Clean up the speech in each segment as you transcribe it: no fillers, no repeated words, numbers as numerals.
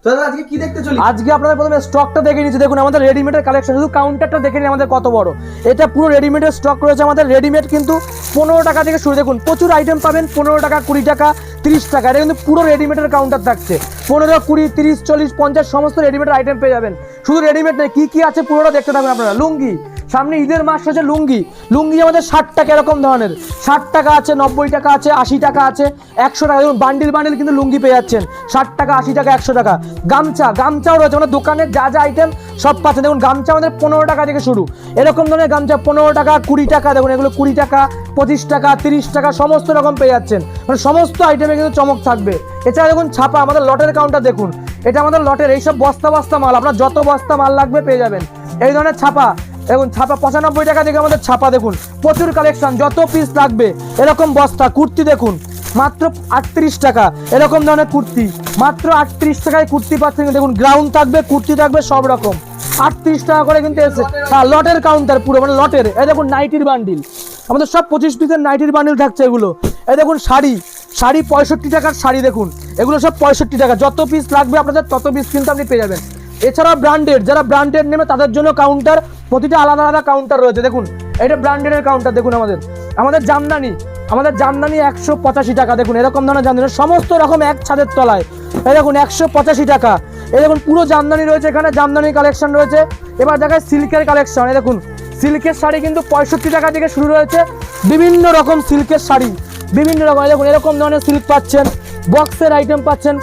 তো দাদা আজকে কি দেখতে চলি? আজকে আপনাদের প্রথমে স্টকটা দেখে নিচ্ছি। দেখুন আমাদের রেডিমেডের কালেকশন, শুধু কাউন্টারটা দেখে নিন আমাদের কত বড়। এটা পুরো রেডিমেডের স্টক রয়েছে আমাদের। রেডিমেড কিন্তু 15 টাকা থেকে শুরু। দেখুন প্রচুর আইটেম পাবেন, 15 টাকা, 20 টাকা, 30 টাকা। এটা কিন্তু পুরো রেডিমেডের কাউন্টার থাকছে। 15, 20, 30, 40, 50 সমস্ত রেডিমেডের আইটেম পেয়ে যাবেন। শুধু রেডিমেড নেই, কি কি আছে পুরোটা দেখতে থাকবেন আপনারা। লুঙ্গি, সামনে ঈদের মাস হচ্ছে লুঙ্গি। লুঙ্গি আমাদের 60 টাকা এরকম ধরনের, 60 টাকা আছে, 90 টাকা আছে, 80 টাকা আছে, 100 টাকা। দেখুন বান্ডিল বান্ডিল কিন্তু লুঙ্গি পেয়ে যাচ্ছেন 60 টাকা, 80 টাকা, 100 টাকা। গামছা, গামছাও রয়েছে আমাদের দোকানের যা যা আইটেম সব পাচ্ছেন। দেখুন গামছা আমাদের 15 টাকা থেকে শুরু। এরকম ধরনের গামছা 15 টাকা, 20 টাকা। দেখুন এগুলো 20 টাকা, 25 টাকা, 30 টাকা সমস্ত রকম পেয়ে যাচ্ছেন। মানে সমস্ত আইটেমে কিন্তু চমক থাকবে। এছাড়া দেখুন ছাপা, আমাদের লটের কাউন্টার দেখুন। এটা আমাদের লটের এইসব বস্তা বস্তা মাল, আপনার যত বস্তা মাল লাগবে পেয়ে যাবেন। এই ধরনের ছাপা দেখুন, ছাপা 95 টাকা থেকে আমাদের ছাপা। দেখুন প্রচুর কালেকশন, যত পিস লাগবে এরকম বস্তা। কুর্তি দেখুন মাত্র 38 টাকা, এরকম ধরনের কুর্তি মাত্র 38 টাকায় কুর্তি পাচ্ছেন। দেখুন গ্রাউন্ড থাকবে, কুর্তি থাকবে, সব রকম 38 টাকা করে কিন্তু এসে। হ্যাঁ লটের কাউন্টার পুরো, মানে লটের। এই দেখুন নাইটির বান্ডিল, আমাদের সব 25 পিসের নাইটির বান্ডিল থাকছে এগুলো। এই দেখুন শাড়ি, শাড়ি 65 টাকার শাড়ি। দেখুন এগুলো সব 65 টাকা। যত পিস লাগবে আপনাদের তত পিস কিন্তু আপনি পেয়ে যাবেন। এছাড়া ব্র্যান্ডেড, যারা ব্র্যান্ডেড নেবে তাদের জন্য কাউন্টার, প্রতিটা আলাদা আলাদা কাউন্টার রয়েছে। দেখুন এটা ব্র্যান্ডেডের কাউন্টার। দেখুন আমাদের জামদানি, আমাদের জামদানি 185 টাকা। দেখুন এরকম ধরনের জামদানি সমস্ত রকম এক ছাদের তলায়। এই দেখুন 185 টাকা। এই দেখুন পুরো জামদানি রয়েছে এখানে, জামদানির কালেকশন রয়েছে। এবার দেখায় সিল্কের কালেকশন। এই দেখুন সিল্কের শাড়ি কিন্তু 65 টাকা থেকে শুরু রয়েছে। বিভিন্ন রকম সিল্কের শাড়ি, বিভিন্ন রকম। দেখুন এরকম ধরনের সিল্ক পাচ্ছেন, বক্সের আইটেম পাচ্ছেন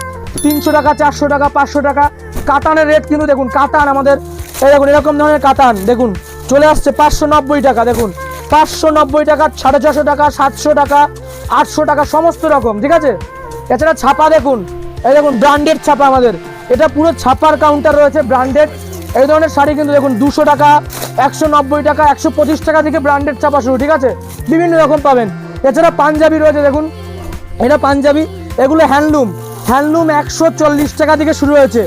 300 টাকা, 400 টাকা, 500 টাকা। কাতানের রেট কিন্তু দেখুন, কাতান আমাদের এই দেখুন এরকম ধরনের কাতান দেখুন চলে আসছে 590 টাকা। দেখুন 590 টাকা, 450 টাকা, 700 টাকা, 800 টাকা সমস্ত রকম, ঠিক আছে। এছাড়া ছাপা দেখুন, এই দেখুন ব্র্যান্ডেড ছাপা আমাদের। এটা পুরো ছাপার কাউন্টার রয়েছে, ব্র্যান্ডেড। এই ধরনের শাড়ি কিন্তু দেখুন 200 টাকা, 190 টাকা, 125 টাকা থেকে ব্র্যান্ডেড ছাপা শুরু, ঠিক আছে। বিভিন্ন রকম পাবেন। এছাড়া পাঞ্জাবি রয়েছে দেখুন, এটা পাঞ্জাবি, এগুলো হ্যান্ডলুম। হ্যান্ডলুম 140 টাকা থেকে শুরু হয়েছে,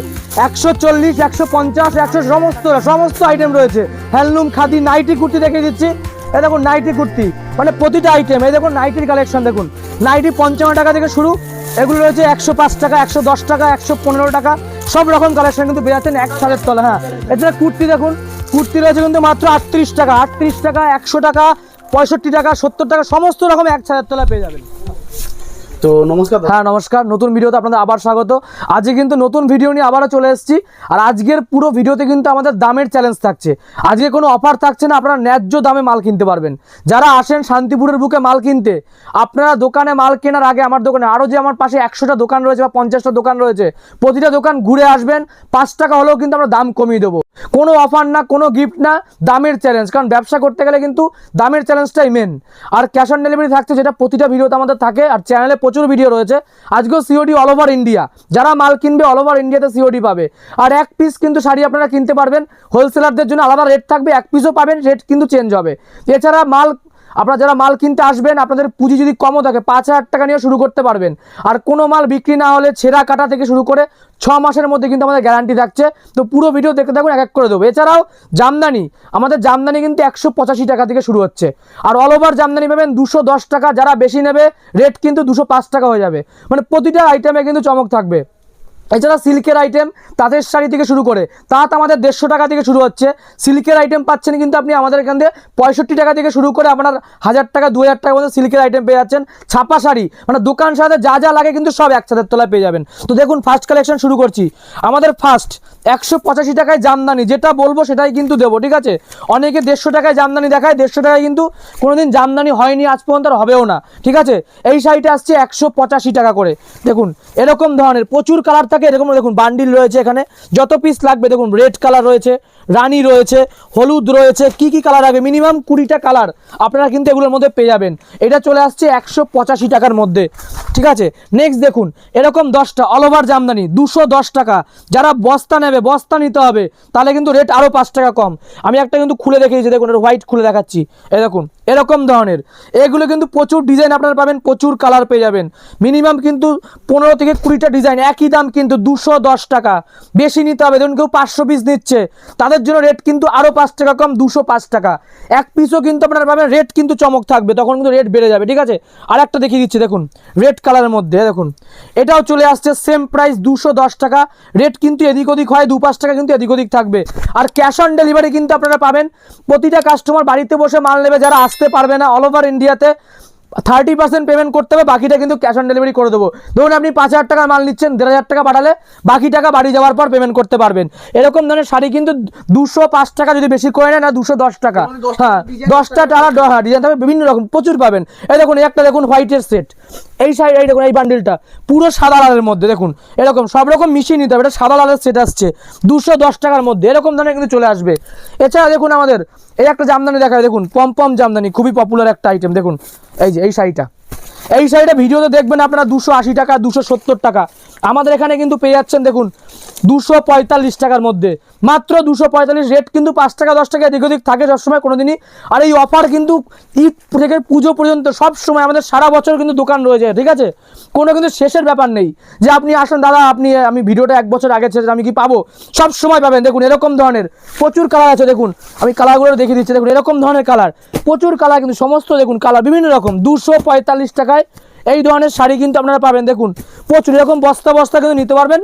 140, 150, 100 সমস্ত আইটেম রয়েছে। হ্যান্ডলুম, খাদি, নাইটি কুর্তি দেখিয়ে দিচ্ছি। এই দেখুন নাইটি কুর্তি, মানে প্রতিটা আইটেম। এই দেখুন নাইটির কালেকশন দেখুন, নাইটি 55 টাকা থেকে শুরু। এগুলো রয়েছে 105 টাকা, 110 টাকা, 115 টাকা। সব রকম কালেকশন কিন্তু পেয়ে যাচ্ছেন এক ছাদের তলা। হ্যাঁ এছাড়া কুর্তি দেখুন, কুর্তি রয়েছে কিন্তু মাত্র 38 টাকা, 38 টাকা, 100 টাকা, 65 টাকা, 70 টাকা সমস্ত রকম এক ছাদের তলা পেয়ে যাবেন। তো নমস্কার। হ্যাঁ নমস্কার, নতুন ভিডিওতে আপনাদের আবার স্বাগত। আজকে কিন্তু নতুন ভিডিও নিয়ে আবারও চলে এসেছি। আর আজকের পুরো ভিডিওতে কিন্তু আমাদের দামের চ্যালেঞ্জ থাকছে। আজকে কোনো অফার থাকছে না, আপনারা ন্যায্য দামে মাল কিনতে পারবেন। যারা আসেন শান্তিপুরের বুকে মাল কিনতে, আপনারা দোকানে মাল কেনার আগে আমার দোকানে আরও যে আমার পাশে 100টা দোকান রয়েছে বা 50টা দোকান রয়েছে, প্রতিটা দোকান ঘুরে আসবেন। 5 টাকা হলেও কিন্তু আমরা দাম কমিয়ে দেবো। কোনো অফার না, কোনো গিফট না, দামের চ্যালেঞ্জ। কারণ ব্যবসা করতে গেলে কিন্তু দামের চ্যালেঞ্জটাই মেন। আর ক্যাশ অন ডেলিভারি থাকছে, যেটা প্রতিটা ভিডিওতে আমাদের থাকে। আর চ্যানেলে প্রচুর ভিডিও রয়েছে। আজকেও সিওডি অল ওভার ইন্ডিয়া, যারা মাল কিনবে অল ওভার ইন্ডিয়াতে সিওডি পাবে। আর এক পিস কিন্তু শাড়ি আপনারা কিনতে পারবেন। হোলসেলারদের জন্য আলাদা রেট থাকবে, এক পিসও পাবেন, রেট কিন্তু চেঞ্জ হবে। এছাড়া মাল, আপনারা যারা মাল কিনতে আসবেন, আপনাদের পুঁজি যদি কমও থাকে 5,000 টাকা নিয়ে শুরু করতে পারবেন। আর কোনো মাল বিক্রি না হলে ছেঁড়া কাটা থেকে শুরু করে 6 মাসের মধ্যে কিন্তু আমাদের গ্যারান্টি থাকছে। তো পুরো ভিডিও দেখতে থাকুন, এক এক করে দেবো। এছাড়াও জামদানি, আমাদের জামদানি কিন্তু 185 টাকা থেকে শুরু হচ্ছে। আর অল ওভার জামদানি পাবেন 210 টাকা। যারা বেশি নেবে রেট কিন্তু 205 টাকা হয়ে যাবে। মানে প্রতিটা আইটেমে কিন্তু চমক থাকবে। এছাড়া সিল্কের আইটেম, তাঁতের শাড়ি থেকে শুরু করে, তাঁত আমাদের 150 টাকা থেকে শুরু হচ্ছে। সিল্কের আইটেম পাচ্ছেন কিন্তু আপনি আমাদের এখান থেকে 65 টাকা থেকে শুরু করে আপনার 1000 টাকা, 2000 টাকার মধ্যে সিল্কের আইটেম পেয়ে যাচ্ছেন। ছাপা শাড়ি, মানে দোকান সাথে যা যা লাগে কিন্তু সব এক ছাদের তলায় পেয়ে যাবেন। তো দেখুন ফার্স্ট কালেকশন শুরু করছি। আমাদের ফার্স্ট 185 টাকায় জামদানি, যেটা বলবো সেটাই কিন্তু দেবো, ঠিক আছে। অনেকে 150 টাকায় জামদানি দেখায়, 150 টাকায় কিন্তু কোনোদিন জামদানি হয়নি আজ পর্যন্ত, আর হবেও না, ঠিক আছে। এই শাড়িটা আসছে 185 টাকা করে। দেখুন এরকম ধরনের প্রচুর কালার থাকে। এরকম দেখুন বান্ডিল রয়েছে এখানে, যত পিস লাগবে। দেখুন রেড কালার রয়েছে, রানী রয়েছে, হলুদ রয়েছে, কি কি কালার হবে মিনিমাম 20টা কালার আপনারা কিন্তু এগুলোর মধ্যে পেয়ে যাবেন। এটা চলে আসছে 185 টাকার মধ্যে, ঠিক আছে। নেক্সট দেখুন এরকম 10টা অল ওভার জামদানি 210 টাকা। যারা বস্তা নেবে, বস্তা নিতে হবে, তাহলে কিন্তু রেট আরও 5 টাকা কম। আমি একটা কিন্তু খুলে দেখিয়েছি, দেখুন এটা হোয়াইট খুলে দেখাচ্ছি। এই দেখুন এরকম ধরনের, এগুলো কিন্তু প্রচুর ডিজাইন আপনারা পাবেন, প্রচুর কালার পেয়ে যাবেন। মিনিমাম কিন্তু 15 থেকে 20টা ডিজাইন একই দাম কিন্তু 210 টাকা, বেশি নিতে হবে। ধরুন কেউ 500 পিস নিচ্ছে, তাদের জন্য রেট কিন্তু আরও 5 টাকা কম, 205 টাকা। এক পিসও কিন্তু আপনারা পাবেন, রেট কিন্তু চমক থাকবে, তখন কিন্তু রেট বেড়ে যাবে, ঠিক আছে। আর একটা দেখিয়ে দিচ্ছি দেখুন, রেড কালারের মধ্যে দেখুন, এটাও চলে আসছে সেম প্রাইস 210 টাকা। রেট কিন্তু এদিক ওদিক হয়, 2-5 টাকা কিন্তু এদিক ওদিক থাকবে। আর ক্যাশ অন ডেলিভারি কিন্তু আপনারা পাবেন। প্রতিটা কাস্টমার বাড়িতে বসে মাল নেবে, যারা আসতে পারবে না অল ওভার ইন্ডিয়াতে 30% পেমেন্ট করতে হবে, বাকিটা কিন্তু ক্যাশ অন ডেলিভারি করে দেবো। ধরুন আপনি 5,000 টাকার মাল নিচ্ছেন, 1,500 টাকা পাঠালে বাকি টাকা বাড়ি যাওয়ার পর পেমেন্ট করতে পারবেন। এরকম ধরনের শাড়ি কিন্তু 205 টাকা যদি বেশি করে নেয় না, 210 টাকা। হ্যাঁ, 10টা টাকা, হ্যাঁ ডিজাইন থাকবে বিভিন্ন রকম, প্রচুর পাবেন। এই দেখুন একটা দেখুন হোয়াইটের সেট, এই শাড়ি, এই দেখুন এই বান্ডিলটা পুরো সাদা লালের মধ্যে, দেখুন এরকম সব রকম মিশিয়ে নিতে হবে। এটা সাদা লালের সেট আসছে 210 টাকার মধ্যে, এরকম ধরনের কিন্তু চলে আসবে। এছাড়া দেখুন আমাদের এই একটা জামদানি দেখায়, দেখুন পম জামদানি, খুবই পপুলার একটা আইটেম। দেখুন এই যে এই শাড়িটা ভিডিওতে দেখবেন আপনারা 280 টাকা, 270 টাকা। আমাদের এখানে কিন্তু পেয়ে যাচ্ছেন দেখুন 245 টাকার মধ্যে, মাত্র 245। রেট কিন্তু 5 টাকা 10 টাকা এদিক ওদিক থাকে সবসময়, কোনো দিনই। আর এই অফার কিন্তু ঈদ থেকে পুজো পর্যন্ত সব সময় আমাদের সারা বছর কিন্তু দোকান রয়েছে, ঠিক আছে। কোনো কিন্তু শেষের ব্যাপার নেই যে আপনি আসুন দাদা, আমি ভিডিওটা 1 বছর আগে ছেড়ে আমি কি পাবো, সব সময় পাবেন। দেখুন এরকম ধরনের প্রচুর কালার আছে, দেখুন আমি কালারগুলো দেখিয়ে দিচ্ছি। দেখুন এরকম ধরনের কালার, প্রচুর কালার কিন্তু, সমস্ত দেখুন কালার বিভিন্ন রকম। 245 টাকায় এই ধরনের শাড়ি কিন্তু আপনারা পাবেন। দেখুন প্রচুর এরকম বস্তা কিন্তু নিতে পারবেন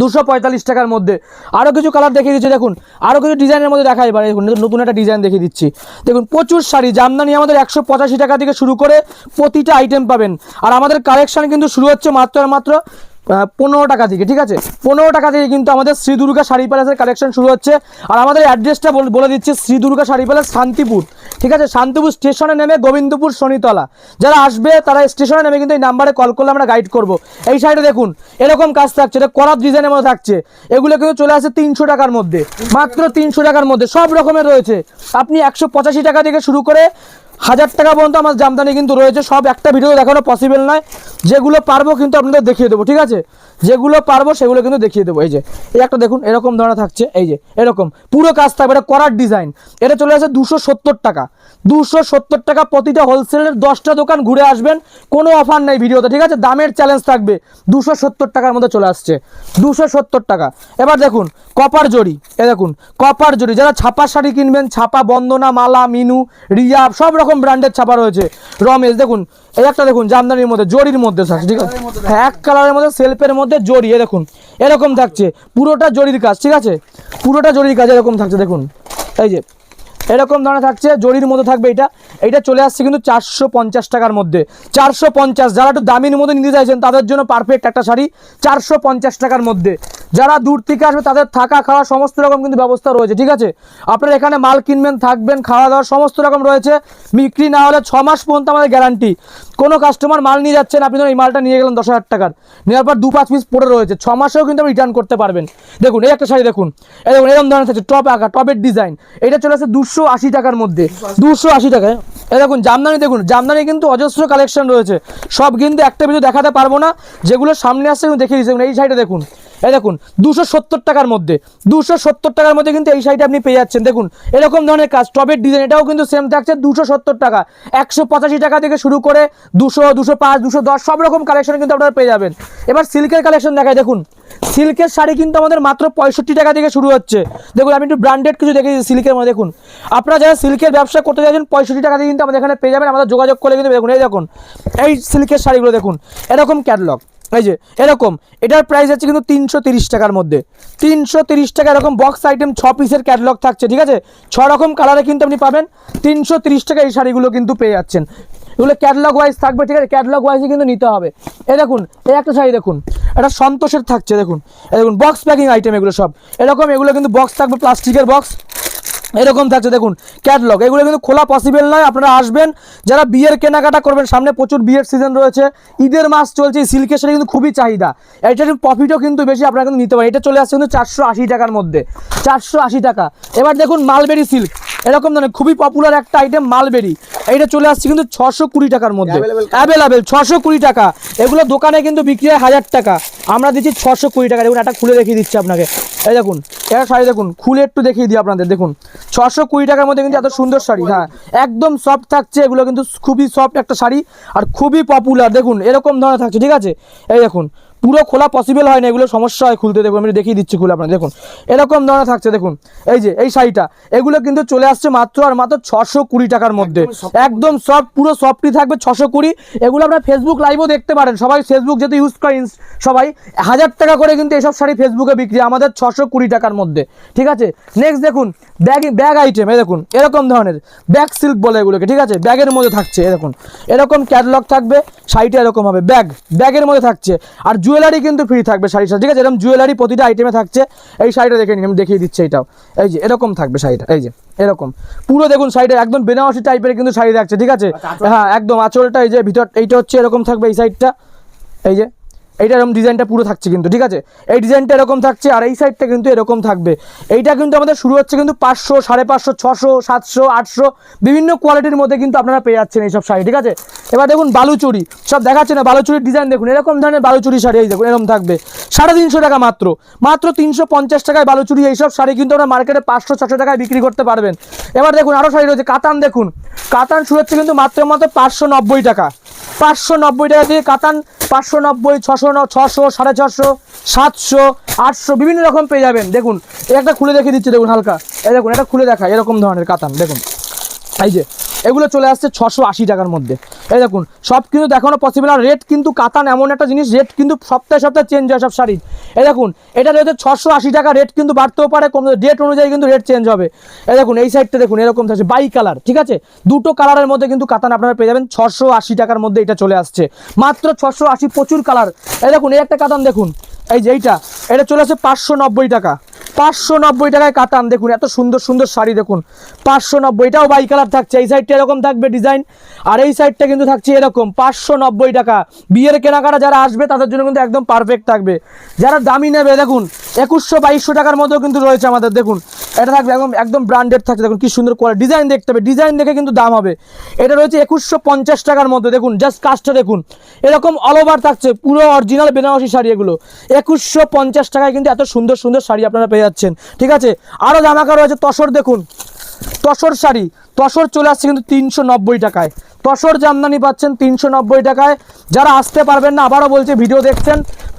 245 টাকার মধ্যে। আরও কিছু কালার দেখিয়ে দিচ্ছি, দেখুন আরও কিছু ডিজাইনের মধ্যে দেখাই। এবার দেখুন নতুন একটা ডিজাইন দেখিয়ে দিচ্ছি। দেখুন প্রচুর শাড়ি, জামদানি আমাদের 185 টাকা থেকে শুরু করে প্রতিটা আইটেম পাবেন। আর আমাদের কালেকশন কিন্তু শুরু হচ্ছে মাত্র 15 টাকা থেকে, ঠিক আছে। 15 টাকা থেকে কিন্তু আমাদের শ্রী দুর্গা শাড়ি প্যালেসের কালেকশন শুরু হচ্ছে। আর আমাদের অ্যাড্রেসটা বলে দিচ্ছি, শ্রী দুর্গা শাড়ি প্যালেস, শান্তিপুর, ঠিক আছে। শান্তিপুর স্টেশনে নেমে গোবিন্দপুর শনিতলা, যারা আসবে তারা স্টেশনে নেমে কিন্তু এই নাম্বারে কল করলে আমরা গাইড করব। এই শাড়িটা দেখুন এরকম কাজ থাকছে, এটা করাত ডিজাইনের মধ্যে থাকছে। এগুলো কিন্তু চলে আসে 300 টাকার মধ্যে, মাত্র 300 টাকার মধ্যে সব রকমের রয়েছে। আপনি 185 টাকা থেকে শুরু করে 1000 টাকা পর্যন্ত আমার জামদানি কিন্তু রয়েছে। সব একটা ভিডিও দেখানো পসিবল নয়, যেগুলো পারবো কিন্তু আপনাদের দেখিয়ে দেবো, ঠিক আছে। যেগুলো পারবো সেগুলো কিন্তু দেখিয়ে দেবো। এই যে এই একটা দেখুন এরকম ধরনের থাকছে, এই যে এরকম পুরো কাজ থাকবে, এটা করার ডিজাইন। এটা চলে আসে 270 টাকা, 270 টাকা। প্রতিটা হোলসেলের 10টা দোকান ঘুরে আসবেন, কোনো অফার নেই ভিডিওতে, ঠিক আছে। দামের চ্যালেঞ্জ থাকবে, 270 টাকার মধ্যে চলে আসছে, 270 টাকা। এবার দেখুন কপার জরি, এ দেখুন কপার জরি, যারা ছাপা শাড়ি কিনবেন, ছাপা, বন্দনা, মালা, মিনু, রিয়াব, সব রকম ব্র্যান্ডের ছাপা রয়েছে। রমেশ দেখুন এই একটা দেখুন জামদানির মধ্যে, জরির মধ্যে থাকছে, ঠিক আছে। হ্যাঁ, এক কালারের মধ্যে সেলফের মধ্যে জরি, এ দেখুন এরকম থাকছে, পুরোটা জরির কাজ, ঠিক আছে। পুরোটা জরির কাজ এরকম থাকছে, দেখুন এই যে এরকম ধরনের থাকছে, জরির মধ্যে থাকবে। এইটা চলে আসছে কিন্তু 450 টাকার মধ্যে, 450। যারা একটু দামির মধ্যে নিতে চাইছেন তাদের জন্য পারফেক্ট একটা শাড়ি, 450 টাকার মধ্যে। যারা দূর থেকে আসবে তাদের থাকা খাওয়া সমস্ত রকম কিন্তু ব্যবস্থা রয়েছে, ঠিক আছে। আপনারা এখানে মাল কিনবেন, থাকবেন, খাওয়া দাওয়া সমস্ত রকম রয়েছে। বিক্রি না হলে 6 মাস পর্যন্ত আমাদের গ্যারান্টি। কোনো কাস্টমার মাল নিয়ে যাচ্ছেন, আপনি ধরুন এই মালটা নিয়ে গেলেন 10,000 টাকার, নেওয়ার পর 2-5 পিস পড়ে রয়েছে, 6 মাসেও কিন্তু আপনি রিটার্ন করতে পারবেন। দেখুন এই একটা শাড়ি, দেখুন এই দেখুন এরকম ধরনের থাকছে, টপ আঁকা, টপের ডিজাইন। এটা চলে আসছে 280 টাকার মধ্যে, 280 টাকায়। এই দেখুন জামদানি, দেখুন জামদানি কিন্তু অজস্র কালেকশন রয়েছে, সব কিন্তু একটা ভিডিও দেখাতে পারবো না। যেগুলো সামনে আসছে কিন্তু দেখিয়ে দিচ্ছি। এই শাড়িটা দেখুন, এই দেখুন 270 টাকার মধ্যে, 270 টাকার মধ্যে কিন্তু এই শাড়িটা আপনি পেয়ে যাচ্ছেন। দেখুন এরকম ধরনের কাজ, টপের ডিজাইন, এটাও কিন্তু সেম থাকছে 270 টাকা। 185 টাকা থেকে শুরু করে 200, 205, 210 সব রকম কালেকশন কিন্তু আপনারা পেয়ে যাবেন। এবার সিল্কের কালেকশন দেখায়, দেখুন সিল্কের শাড়ি কিন্তু আমাদের মাত্র 65 টাকা থেকে শুরু হচ্ছে। দেখুন আমি একটু ব্র্যান্ডেড কিছু দেখেছি সিল্কের মধ্যে। দেখুন আপনারা যারা সিল্কের ব্যবসা করতে চাইছেন 65 টাকা থেকে কিন্তু আমাদের এখানে পেয়ে যাবেন, আমাদের যোগাযোগ করলে কিন্তু। দেখুন এই দেখুন এই সিল্কের শাড়িগুলো দেখুন, এরকম ক্যাটলগ, এই যে এরকম, এটার প্রাইস আছে কিন্তু 330 টাকার মধ্যে, 330 টাকা। এরকম বক্স আইটেম 6 পিসের ক্যাটলগ থাকছে, ঠিক আছে। 6 রকম কালারে কিন্তু আপনি পাবেন, 330 টাকা এই শাড়িগুলো কিন্তু পেয়ে যাচ্ছেন। এগুলো ক্যাটলগ ওয়াইজ থাকবে, ঠিক আছে। ক্যাটলগ ওয়াইজই কিন্তু নিতে হবে। এই দেখুন এই একটা শাড়ি, দেখুন এটা সন্তোষের থাকছে, দেখুন এই দেখুন বক্স প্যাকিং আইটেম এগুলো সব এরকম। এগুলো কিন্তু বক্স থাকবে, প্লাস্টিকের বক্স এরকম থাকছে, দেখুন ক্যাটলগ। এগুলো কিন্তু খোলা পসিবল নয়, আপনারা আসবেন যারা বিয়ের কেনাকাটা করবেন, সামনে প্রচুর বিয়ের সিজন রয়েছে, ঈদের মাস চলছে, এই সিল্কের শাড়ি কিন্তু খুবই চাহিদা, এটার প্রফিটও কিন্তু বেশি, আপনারা কিন্তু নিতে পারেন। এটা চলে আসছে কিন্তু 480 টাকার মধ্যে, 480 টাকা। এবার দেখুন মালবেরি সিল্ক, এরকম ধরনের খুবই পপুলার একটা আইটেম মালবেরি, এইটা চলে আসছে কিন্তু 620 টাকার মধ্যে, অ্যাভেলেবেল 620 টাকা। এগুলো দোকানে কিন্তু বিক্রি হয় 1000 টাকা, আমরা দিচ্ছি 620 টাকা। দেখুন একটা খুলে দেখিয়ে দিচ্ছি আপনাকে, এই দেখুন এটা শাড়ি, দেখুন খুলে একটু দেখিয়ে দিই আপনাদের। দেখুন 620 টাকার মধ্যে কিন্তু এত সুন্দর শাড়ি, হ্যাঁ একদম সফট থাকছে, এগুলো কিন্তু খুবই সফট একটা শাড়ি আর খুবই পপুলার। দেখুন এরকম ধরনের থাকছে, ঠিক আছে। এই দেখুন পুরো খোলা পসিবল হয় না, এগুলো সমস্যা হয় খুলতে। দেখুন আমি দেখিয়ে দিচ্ছি খুলে আপনার, দেখুন এরকম ধরনের থাকছে। দেখুন এই যে এই শাড়িটা, এগুলো কিন্তু চলে আসছে মাত্র আর মাত্র 620 টাকার মধ্যে, একদম সফট, পুরো সফটই থাকবে 620। এগুলো আপনার ফেসবুক লাইভও দেখতে পারেন, সবাই ফেসবুক যেহেতু ইউজ করেন সবাই, 1000 টাকা করে কিন্তু এসব শাড়ি ফেসবুকে বিক্রি, আমাদের 620 টাকার মধ্যে, ঠিক আছে। নেক্সট দেখুন ব্যাগ আইটেম, এই দেখুন এরকম ধরনের ব্যাগ সিল্ক বলে এগুলোকে, ঠিক আছে, ব্যাগের মধ্যে থাকছে, দেখুন এরকম ক্যাটালগ থাকবে, শাড়িটা এরকম হবে, ব্যাগের মধ্যে থাকছে। আর জুয়েলারি কিন্তু ফ্রি থাকবে শাড়ির সাথে, ঠিক আছে, এরকম জুয়েলারি প্রতিটা আইটেমে থাকছে। এই শাড়িটা দেখে নিন, আমি দেখিয়ে দিচ্ছি এটাও, এই যে এরকম থাকবে শাড়িটা, এই যে এরকম পুরো দেখুন শাড়িটা একদম বেনারসি টাইপের কিন্তু শাড়ি থাকছে, ঠিক আছে। হ্যাঁ একদম আঁচলটা এই যে ভিতর এইটা হচ্ছে এরকম থাকবে, এই সাইডটা এই যে এইটা এরকম ডিজাইনটা পুরো থাকছে কিন্তু, ঠিক আছে, এই ডিজাইনটা এরকম থাকছে, আর এই সাইডটা কিন্তু এরকম থাকবে। এইটা কিন্তু আমাদের শুরু হচ্ছে কিন্তু 500, 550, 600, 700, 800 বিভিন্ন কোয়ালিটির মধ্যে কিন্তু আপনারা পেয়ে যাচ্ছেন এইসব শাড়ি, ঠিক আছে। এবার দেখুন বালুচুরি সব দেখাচ্ছে না, বালুচুরির ডিজাইন দেখুন, এরকম ধরনের বালুচুরি শাড়ি, এই দেখুন এরকম থাকবে 350 টাকা, মাত্র 350 টাকায় বালুচুরি। এইসব শাড়ি কিন্তু আমরা মার্কেটে 500-600 টাকায় বিক্রি করতে পারবেন। এবার দেখুন আরও শাড়ি রয়েছে, কাতান দেখুন, কাতান শুরু হচ্ছে কিন্তু মাত্র 590 টাকা, 590 টাকা দিয়ে কাতান, 590, 600, 600, 650, 700, 800 বিভিন্ন রকম পেয়ে যাবেন। দেখুন একটা খুলে দেখিয়ে দিচ্ছি, দেখুন হালকা, এই দেখুন এটা খুলে দেখা, এরকম ধরনের কাতান দেখুন, এই যে এগুলো চলে আসছে 680 টাকার মধ্যে। এই দেখুন সব কিন্তু দেখানো পসিবল। আর রেট কিন্তু কাতান এমন একটা জিনিস, রেট কিন্তু সপ্তাহে সপ্তাহে চেঞ্জ হয় সব শাড়ির। এই দেখুন এটা রয়েছে 680 টাকা, রেট কিন্তু বাড়তেও পারে, কম, ডেট অনুযায়ী কিন্তু রেট চেঞ্জ হবে। এই দেখুন এই সাইডটা দেখুন এরকম থাকছে, বাই কালার, ঠিক আছে, দুটো কালারের মধ্যে কিন্তু কাতান আপনারা পেয়ে যাবেন 680 টাকার মধ্যে। এটা চলে আসছে মাত্র 680, প্রচুর কালার। এই দেখুন এই একটা কাতান দেখুন, এই যে এটা চলে আসছে 590 টাকা, 590 টাকায় কাতান। দেখুন এত সুন্দর সুন্দর শাড়ি দেখুন, 590, এটাও বাই কালার থাকছে, এই সাইডটা এরকম থাকবে ডিজাইন, আর এই সাইডটা কিন্তু থাকছে এরকম 590 টাকা। বিয়ের কেনাকাটা যারা আসবে তাদের জন্য কিন্তু একদম পারফেক্ট থাকবে। যারা দামি নেবে দেখুন 2100-2200 টাকার মধ্যেও কিন্তু রয়েছে আমাদের। দেখুন এটা থাকবে একদম ব্র্যান্ডেড থাকছে, দেখুন কি সুন্দর কোয়ালিটি, ডিজাইন দেখতে হবে, ডিজাইন দেখে কিন্তু দাম হবে। এটা রয়েছে 2150 টাকার মধ্যে, দেখুন জাস্ট কাজটা দেখুন, এরকম অল ওভার থাকছে, পুরো অরিজিনাল বেনারসি শাড়ি এগুলো 2150 টাকায় কিন্তু এত সুন্দর সুন্দর শাড়ি আপনারা পেয়ে যাচ্ছেন, ঠিক আছে। আরও জামাকা রয়েছে, তসর দেখুন, তসর শাড়ি, তসর চলে আসছে কিন্তু 390 টাকায়, তসর জামদানি পাচ্ছেন 390 টাকায়। যারা আসতে পারবেন না, আবারও বলছে ভিডিও দেখছেন,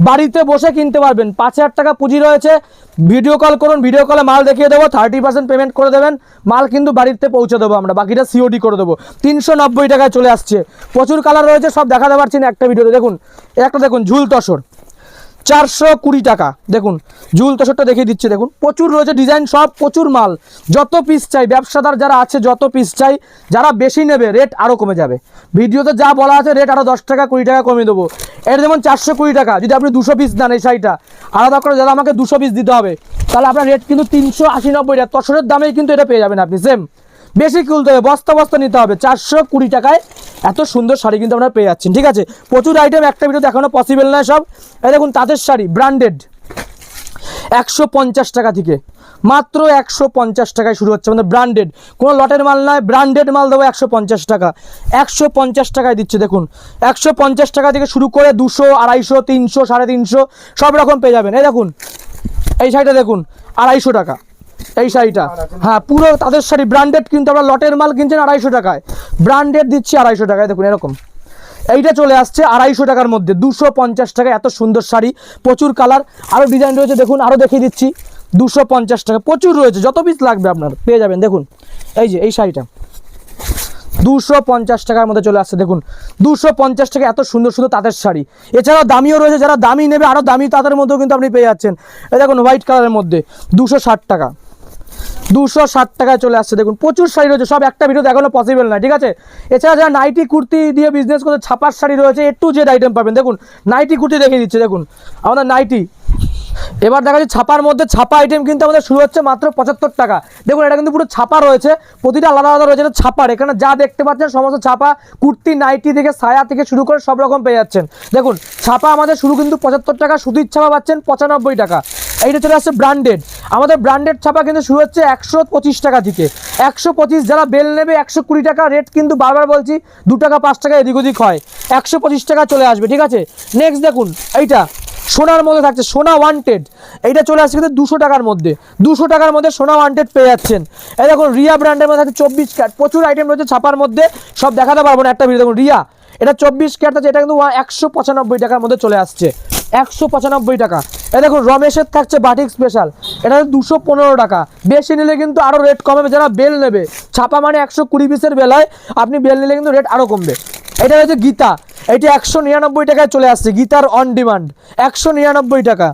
বাড়িতে বসে কিনতে পারবেন, 5000 টাকা পুঁজি রয়েছে, ভিডিও কল করুন, ভিডিও কলে মাল দেখিয়ে দেবো, 30% পেমেন্ট করে দেবেন, মাল কিন্তু বাড়িতে পৌঁছে দেবো আমরা, বাকিটা সিওডি করে দেবো। 390 টাকায় চলে আসছে, প্রচুর কালার রয়েছে, সব দেখাতে পারছি না একটা ভিডিওতে। দেখুন একটা দেখুন ঝুল তসর 420 টাকা, দেখুন ঝুল তসরটা দেখিয়ে দিচ্ছে, দেখুন প্রচুর রয়েছে ডিজাইন, সব প্রচুর মাল, যত পিস চাই, ব্যবসাদার যারা আছে যত পিস চাই, যারা বেশি নেবে রেট আরও কমে যাবে, ভিডিওতে যা বলা আছে রেট আরও 10 টাকা 20 টাকা কমিয়ে দেবো। এটা যেমন 420 টাকা, যদি আপনি 200 পিস দেন এই শাড়িটা আলাদা করে, যারা আমাকে 200 পিস দিতে হবে, তাহলে আপনার রেট কিন্তু 380-90 টাকা, তসরের দামেই কিন্তু এটা পেয়ে যাবেন আপনি, সেম, বেশি খুলতে হবে, বস্তা বস্তা নিতে হবে, 420 টাকায় এত সুন্দর শাড়ি কিন্তু আপনারা পেয়ে যাচ্ছেন, ঠিক আছে। প্রচুর আইটেম, একটা ভিডিও দেখানো পসিবল নয় সব। এই দেখুন তাঁতের শাড়ি ব্র্যান্ডেড 150 টাকা থেকে, মাত্র 150 টাকায় শুরু হচ্ছে আমাদের, ব্র্যান্ডেড, কোনো লটের মাল নয়, ব্র্যান্ডেড মাল দেবো 150 টাকা, 150 টাকায় দিচ্ছে। দেখুন 150 টাকা থেকে শুরু করে 200, 250, 300, 350 সব রকম পেয়ে যাবেন। এই দেখুন এই শাড়িটা দেখুন 250 টাকা, এই শাড়িটা, হ্যাঁ পুরো তাদের শাড়ি ব্র্যান্ডেড, কিন্তু আমরা লটের মাল কিনছেন 250 টাকায়, ব্র্যান্ডেড দিচ্ছি 250 টাকায়। দেখুন এরকম এইটা চলে আসছে 250 টাকার মধ্যে, 250 টাকায় এত সুন্দর শাড়ি, প্রচুর কালার, আরও ডিজাইন রয়েছে, দেখুন আরও দেখিয়ে দিচ্ছি, 250 টাকা, প্রচুর রয়েছে, যত পিস লাগবে আপনার পেয়ে যাবেন। দেখুন এই যে এই শাড়িটা 250 টাকার মধ্যে চলে আসছে, দেখুন 250 টাকা এত সুন্দর সুন্দর তাঁতের শাড়ি। এছাড়াও দামিও রয়েছে, যারা দামি নেবে আরও দামি তাঁতের মধ্যেও কিন্তু আপনি পেয়ে যাচ্ছেন। এই দেখুন হোয়াইট কালারের মধ্যে 260 টাকা, 260 টাকায় চলে আসছে। দেখুন প্রচুর শাড়ি রয়েছে, সব একটা ভিডিও দেখানো পসিবল না, ঠিক আছে। এছাড়া যারা নাইটি কুর্তি দিয়ে বিজনেস করতে, ছাপার শাড়ি রয়েছে, একটু জেড আইটেম পাবেন। দেখুন নাইটি কুর্তি দেখিয়ে দিচ্ছে, দেখুন আমাদের নাইটি। এবার দেখা যাচ্ছে ছাপার মধ্যে, ছাপা আইটেম কিন্তু আমাদের শুরু হচ্ছে মাত্র 75 টাকা। দেখুন এটা কিন্তু পুরো ছাপা রয়েছে, প্রতিটা আলাদা আলাদা রয়েছে, এটা ছাপার, এখানে যা দেখতে পাচ্ছেন সমস্ত ছাপা, কুর্তি, নাইটি থেকে সায়া থেকে শুরু করে সব রকম পেয়ে যাচ্ছেন। দেখুন ছাপা আমাদের শুরু কিন্তু 75 টাকা, সুতির ছাপা পাচ্ছেন 95 টাকা। এইটা চলে আসছে ব্র্যান্ডেড, আমাদের ব্র্যান্ডেড ছাপা কিন্তু শুরু হচ্ছে 125 টাকা থেকে, 125, যারা বেল নেবে 120 টাকা, রেট কিন্তু বারবার বলছি 2 টাকা 5 টাকা এদিক ওদিক হয়, 125 টাকা চলে আসবে, ঠিক আছে। নেক্সট দেখুন এইটা সোনার মধ্যে থাকছে, সোনা ওয়ান্টেড, এইটা চলে আসছে কিন্তু 200 টাকার মধ্যে, 200 টাকার মধ্যে সোনা ওয়ান্টেড পেয়ে যাচ্ছেন। এই দেখুন রিয়া ব্র্যান্ডের মধ্যে থাকছে 24 ক্যারেট, প্রচুর আইটেম রয়েছে ছাপার মধ্যে, সব দেখাতে পারবো না একটা ভিডিও। দেখুন রিয়া, এটা 24 ক্যারেট আছে, এটা কিন্তু 195 টাকার মধ্যে চলে আসছে, 195 টাকা। এই দেখুন রমেশের থাকছে বাটিক স্পেশাল, এটা 215 টাকা। বেশি নিলে কিন্তু আরও রেট কমবে, যারা বেল নেবে ছাপা মানে 120 পিসের বেল হয়, আপনি বেল নিলে কিন্তু রেট আরও কমবে। এটা হচ্ছে গীতা, এটি 199 টাকায় চলে আসছে, গীতার অন ডিমান্ড 199 টাকা।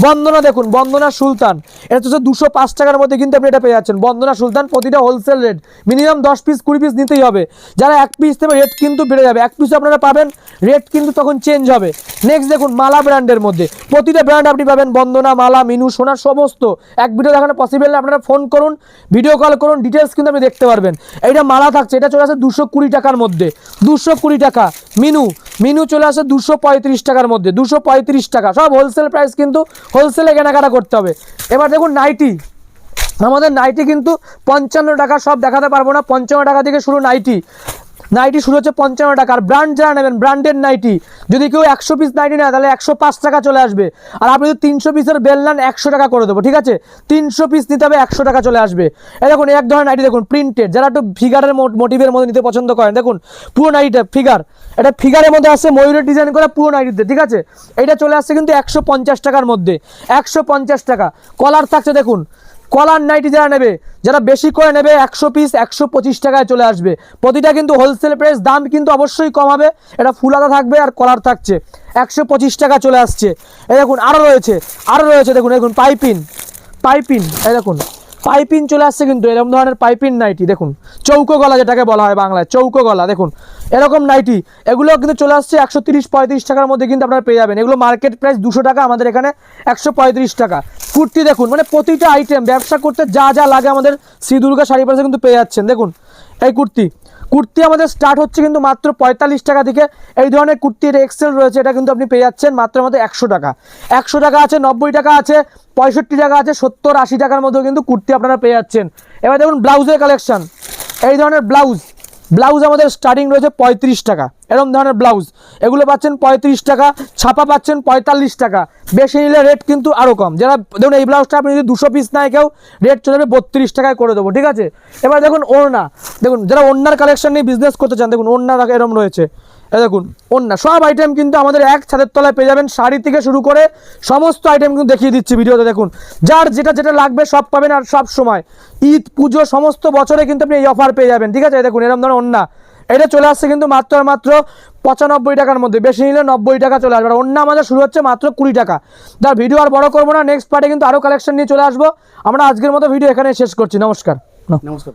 বন্দনা দেখুন, বন্দনা সুলতান, এটা হচ্ছে 205 টাকার মধ্যে কিন্তু আপনি এটা পেয়ে যাচ্ছেন। বন্দনা সুলতান প্রতিটা wholesale rate, minimum 10 piece 20 piece নিতেই হবে। যারা 1 পিস নেবে রেট কিন্তু বেড়ে যাবে, 1 পিস আপনারা পাবেন, রেট কিন্তু তখন চেঞ্জ হবে। নেক্সট দেখুন মালা ব্র্যান্ডের মধ্যে প্রতিটা ব্র্যান্ড আপনি পাবেন, বন্দনা, মালা, মিনু, সোনার সমস্ত। এক ভিডিও দেখানো পসিবল না, আপনারা ফোন করুন, ভিডিও কল করুন, ডিটেলস কিন্তু আপনি দেখতে পারবেন। এইটা মালা থাকছে, এটা চলে আসে 220 টাকার মধ্যে, 220 টাকা। মিনু, মিনু চলে আসে 235 টাকার মধ্যে, 235 টাকা। সব হোলসেল প্রাইস, কিন্তু হোলসেলে কেনাকাটা করতে হবে। এবার দেখুন নাইটি, আমাদের নাইটি কিন্তু 55 টাকা, সব দেখাতে পারবো না। 55 টাকা থেকে শুরু নাইটি, নাইটি শুরু হচ্ছে 55 টাকা। আর ব্র্যান্ড যারা নেবেন, ব্র্যান্ডেড নাইটি, যদি কেউ 100 পিস নাইটি নেয় তাহলে 105 টাকা চলে আসবে। আর আপনি যদি 300 পিসের বেল নেন 100 টাকা করে দেবো, ঠিক আছে? 300 পিস নিতে হবে, 100 টাকা চলে আসবে। এই দেখুন এক ধরনের নাইটি দেখুন, প্রিন্টেড, যারা একটু ফিগারের মোটিভের মধ্যে নিতে পছন্দ করেন, দেখুন পুরো নাইটিটা ফিগার, এটা ফিগারের মধ্যে আসছে, ময়ূরের ডিজাইন করা পুরো নাইটিতে, ঠিক আছে? এটা চলে আসছে কিন্তু 150 টাকার মধ্যে, 150 টাকা। কলার থাকছে দেখুন, কলার নাইটি যারা নেবে, যারা বেশি করে নেবে 100 পিস 125 টাকায় চলে আসবে। প্রতিটা কিন্তু হোলসেল প্রাইস, দাম কিন্তু অবশ্যই কম হবে। এটা ফুলাতা থাকবে আর কলার থাকছে 125 টাকা চলে আসছে। এই দেখুন আরও রয়েছে, আরও রয়েছে, দেখুন দেখুন পাইপিন, পাইপিন, এই দেখুন পাইপিন চলে আসছে কিন্তু, এরকম ধরনের পাইপিন নাইটি দেখুন, চৌকো গলা যেটাকে বলা হয় বাংলায়, চৌকো গলা, দেখুন এরকম নাইটি, এগুলো কিন্তু চলে আসছে 130-35 টাকার মধ্যে কিন্তু আপনারা পেয়ে যাবেন। এগুলো মার্কেট প্রাইস 200 টাকা, আমাদের এখানে 135 টাকা। কুর্তি দেখুন, মানে প্রতিটা আইটেম ব্যবসা করতে যা যা লাগে আমাদের শ্রী দুর্গা শাড়ি প্লাসে কিন্তু পেয়ে যাচ্ছেন। দেখুন এই কুর্তি, কুর্তি আমাদের স্টার্ট হচ্ছে কিন্তু মাত্র 45 টাকা থেকে। এই ধরনের কুর্তি, এটা এক্সেল রয়েছে, এটা কিন্তু আপনি পেয়ে যাচ্ছেন মাত্র 100 টাকা। 100 টাকা আছে, 90 টাকা আছে, 65 টাকা আছে, 70-80 টাকার মধ্যেও কিন্তু কুর্তি আপনারা পেয়ে যাচ্ছেন। এবার দেখুন ব্লাউজের কালেকশন, এই ধরনের ব্লাউজ, ব্লাউজ আমাদের স্টার্টিং রয়েছে 35 টাকা, এরকম ধরনের ব্লাউজ, এগুলো পাচ্ছেন 35 টাকা, ছাপা পাচ্ছেন 45 টাকা। বেশি নিলে রেট কিন্তু আরও কম। যারা দেখুন এই ব্লাউজটা আপনি যদি 200 পিস নেয় কেউ, রেট চলে যাবে 32 টাকায় করে দেবো, ঠিক আছে? এবার দেখুন ওড়না, দেখুন যারা ওড়নার কালেকশন নিয়ে বিজনেস করতে চান, দেখুন ওড়না এরকম রয়েছে, এই দেখুন ওড়না, সব আইটেম কিন্তু আমাদের এক ছাদের তলায় পেয়ে যাবেন। শাড়ি থেকে শুরু করে সমস্ত আইটেম কিন্তু দেখিয়ে দিচ্ছি ভিডিওতে, দেখুন যার যেটা যেটা লাগবে সব পাবেন। আর সব সময় ঈদ, পুজো, সমস্ত বছরে কিন্তু আপনি এই অফার পেয়ে যাবেন, ঠিক আছে? দেখুন এরকম ধরনের ওড়না, এটা চলে আসছে কিন্তু মাত্র আর মাত্র 95 টাকার মধ্যে, বেশি নিলে 90 টাকা চলে আসবে। আর ওড়না আমাদের শুরু হচ্ছে মাত্র 20 টাকা। তার ভিডিও আর বড় করবো না, নেক্সট পার্টে কিন্তু আরও কালেকশন নিয়ে চলে আসবো। আমরা আজকের মতো ভিডিও এখানে শেষ করছি। নমস্কার। নমস্কার।